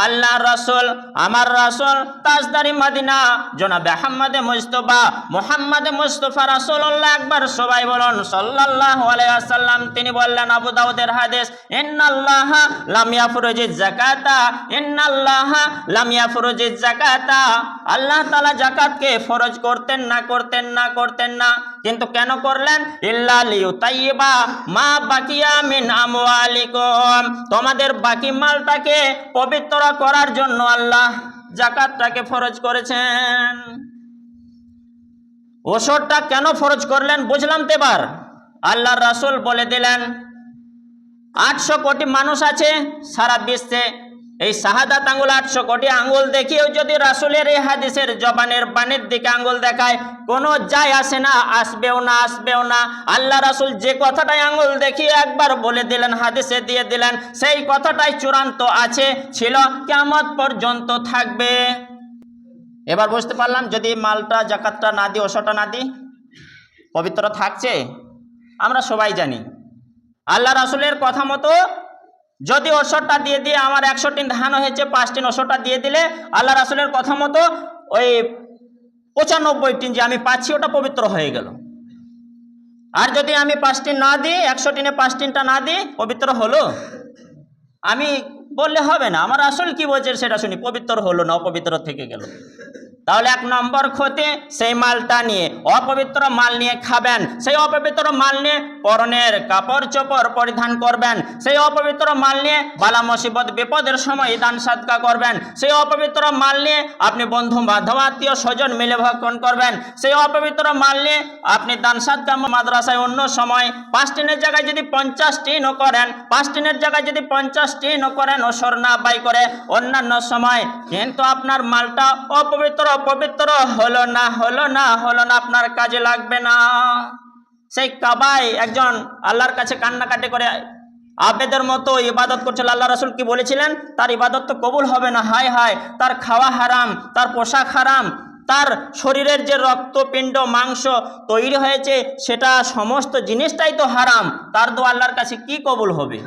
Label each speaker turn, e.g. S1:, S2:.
S1: আল্লাহ রাসূল, আমার রাসূল তাজদারি মদিনা জনাবে মুহাম্মদে মুস্তাফা রাসূলুল্লাহ আকবার। সবাই বলুন সাল্লাল্লাহু আলাইহি ওয়াসাল্লাম। তিনি বললেন, আবু দাউদের হাদিস, ইন্নাল্লাহা লাম ইয়াফরুজিজ যাকাতা, ইন্নাল্লাহা লাম ইয়াফরুজিজ যাকাতা। আল্লাহ তাআলা যাকাতকে ফরজ করতেন না, কিন্তু কেন করলেন? ইল্লা লিউতাইয়িবা মা বাকিয়া মিন আমওয়ালিকুম, তোমাদের বাকি মালটাকে পবিত্র করার জন্য আল্লাহ যাকাতটাকে ফরজ করেছেন। ওসরটা কেন ফরজ করলেন বুঝলাম তো এবার। আল্লাহর রাসূল বলে দিলেন, 800 কোটি মানুষ আছে সারা বিশ্বে, এই শাহাদাত আঙ্গুল 800 কোটি আঙ্গুল দেখিয়েও যদি রাসূলের এই হাদিসের জবানের বাণীর দিকে আঙ্গুল দেখায়, কোনো যায় আসে না, আসবেও না। আল্লাহ রাসূল যে কথাটাই আঙ্গুল দেখিয়ে একবার বলে দিলেন, হাদিসে দিয়ে দিলেন, সেই কথাটাই চূড়ান্ত আছে, ছিল, কিয়ামত পর্যন্ত থাকবে। এবার বুঝতে পারলাম, যদি মালটা যাকাতটা না দিই, ওসরটা না দিই, পবিত্র থাকছে? আমরা সবাই জানি আল্লাহ রাসূলের কথা মতো যদি ওসরটা দিয়ে আমার 100 টিন ধান হয়েছে, 5 টিন ওসরটা দিয়ে দিলে আল্লাহ রাসূলের কথা মতো ওই 95 টিন যে আমি পাচ্ছি ওটা পবিত্র হয়ে গেল। আর যদি আমি 5 টিন না দিই, 100 টিনে 5 টিনটা না দিই, পবিত্র হলো? আমি বললে হবে না, আমার রাসূল কি বলছে সেটা শুনি, পবিত্র হলো না, অপবিত্র থেকে গেল। তাহলে 1 নম্বর ক্ষতি, সেই মালটা নিয়ে, অপবিত্র মাল নিয়ে খাবেন, সেই অপবিত্র মাল নিয়ে পরনের কাপড় চোপড় পরিধান করবেন, সেই অপবিত্র মাল নিয়ে বালা মুসিবত বিপদের সময় দান সাদকা করবেন, সেই অপবিত্র মাল নিয়ে আপনি বন্ধু বান্ধব আত্মীয় স্বজন মিলে ভক্ষণ করবেন, সেই অপবিত্র মাল নিয়ে আপনি দান সাদকা মাদ্রাসায় অন্য সময় 5 টিনের জায়গায় যদি 50 টিনও করেন, 5 টিনের জায়গায় যদি 50 টিনও করেন, ওসর না ব্যয় করে অন্যান্য সময়, কিন্তু আপনার মালটা অপবিত্র হলো না, আপনার কাজে লাগবে না। সেই কাবায় একজন আল্লাহর কাছে কান্নাকাটি করে আবেদের মতো ইবাদত করছিল। আল্লাহ রাসূল কি বলেছিলেন? তার ইবাদত তো কবুল হবে না, হায়, তার খাওয়া হারাম, তার পোশাক হারাম, তার শরীরের যে রক্তপিণ্ড মাংস তৈরি হয়েছে সেটা সমস্ত জিনিসটাই তো হারাম, তার দোয়া আল্লাহর কাছে কি কবুল হবে?